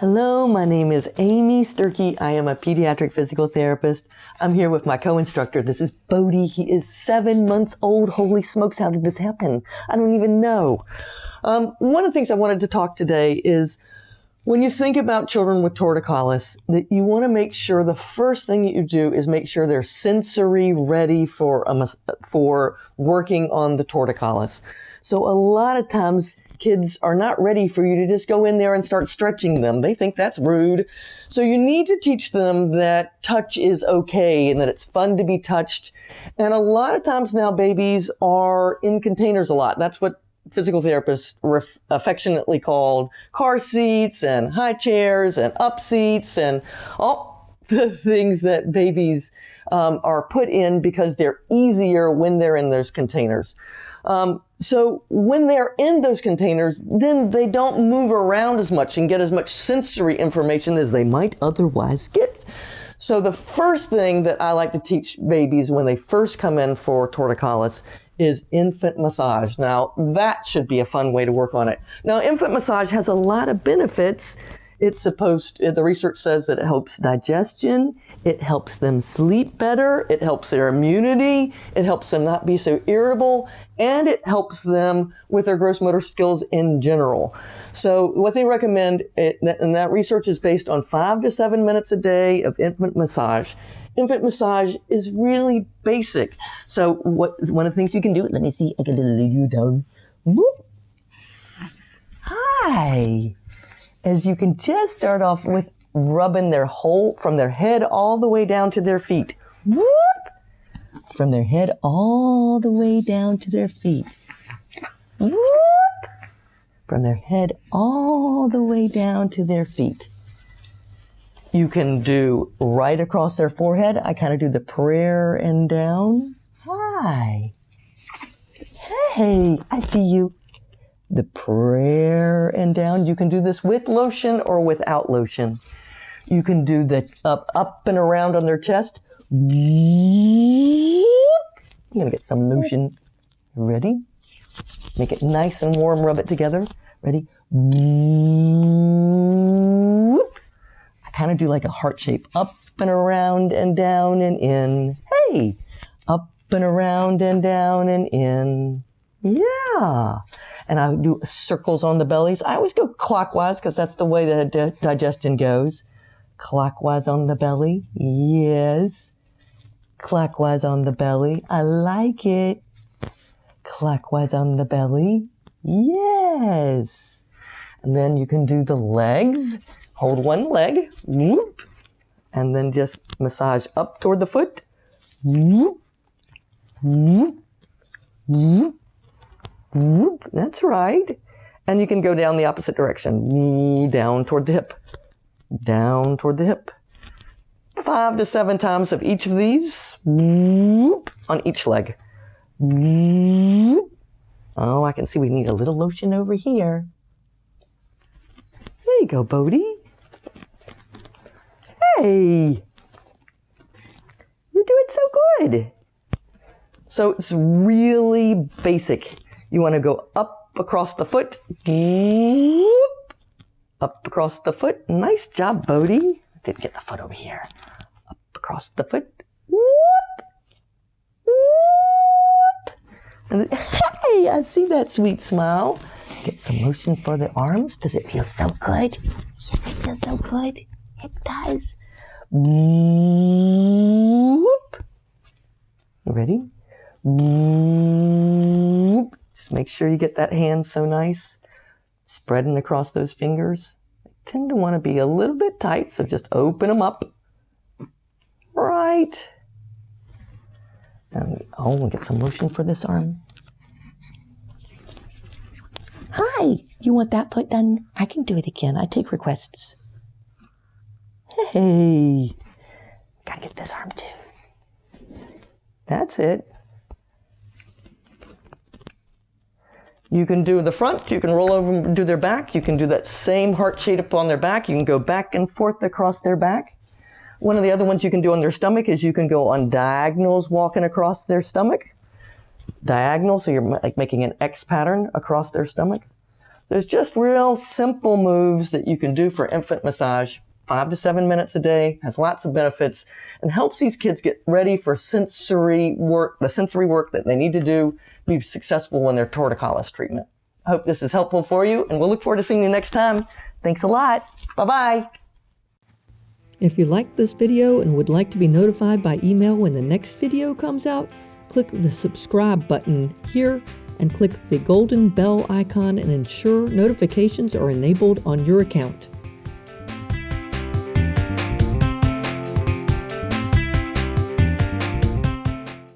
Hello, my name is Amy Sturkey. I am a pediatric physical therapist. I'm here with my co-instructor. This is Bode. He is 7 months old. Holy smokes, how did this happen? I don't even know. One of the things I wanted to talk today is when you think about children with torticollis, that you want to make sure the first thing that you do is make sure they're sensory ready for working on the torticollis. So a lot of times kids are not ready for you to just go in there and start stretching them. They think that's rude. So you need to teach them that touch is okay and that it's fun to be touched. And a lot of times now babies are in containers a lot. That's what physical therapists affectionately called car seats and high chairs and up seats and all the things that babies are put in because they're easier when they're in those containers. So when they're in those containers, then they don't move around as much and get as much sensory information as they might otherwise get. So the first thing that I like to teach babies when they first come in for torticollis is infant massage. Now, that should be a fun way to work on it. Now, infant massage has a lot of benefits. The research says that it helps digestion, it helps them sleep better, it helps their immunity, it helps them not be so irritable, and it helps them with their gross motor skills in general. So what they recommend, and that research is based on 5 to 7 minutes a day of infant massage. Infant massage is really basic. So one of the things you can do, let me see, I can lay you down. Whoop. Hi. As you can just start off with rubbing from their head all the way down to their feet. Whoop! From their head all the way down to their feet. Whoop! From their head all the way down to their feet. You can do right across their forehead. I kind of do the prayer and down. Hi. Hey, I see you. The prayer and down. You can do this with lotion or without lotion. You can do the up and around on their chest. You're gonna get some lotion. Ready? Make it nice and warm. Rub it together. Ready? I kind of do like a heart shape. Up and around and down and in. Hey! Up and around and down and in. Yeah. And I do circles on the bellies. I always go clockwise because that's the way the digestion goes. Clockwise on the belly. Yes. Clockwise on the belly. I like it. Clockwise on the belly. Yes. And then you can do the legs. Hold one leg. Whoop. And then just massage up toward the foot. Whoop. Whoop. Whoop. Whoop, that's right. And you can go down the opposite direction. Down toward the hip. Down toward the hip. 5 to 7 times of each of these. Whoop, on each leg. Whoop. Oh, I can see we need a little lotion over here. There you go, Bode. Hey. You're doing so good. So it's really basic. You want to go up across the foot. Whoop. Up across the foot. Nice job, Bode. Didn't get the foot over here. Up across the foot. Whoop. Whoop. And then, hey, I see that sweet smile. Get some lotion for the arms. Does it feel so good? Yes, it feels so good. It does. Whoop. You ready? Whoop. Just make sure you get that hand so nice, spreading across those fingers. They tend to want to be a little bit tight, so just open them up. Right. And, we'll get some lotion for this arm. Hi, you want that put done? I can do it again. I take requests. Hey, gotta get this arm too. That's it. You can do the front, you can roll over and do their back. You can do that same heart shape up on their back. You can go back and forth across their back. One of the other ones you can do on their stomach is you can go on diagonals walking across their stomach. Diagonal, so you're like making an X pattern across their stomach. There's just real simple moves that you can do for infant massage. 5 to 7 minutes a day, has lots of benefits, and helps these kids get ready for sensory work, the sensory work that they need to do to be successful in their torticollis treatment. I hope this is helpful for you, and we'll look forward to seeing you next time. Thanks a lot. Bye-bye. If you liked this video and would like to be notified by email when the next video comes out, click the subscribe button here and click the golden bell icon and ensure notifications are enabled on your account.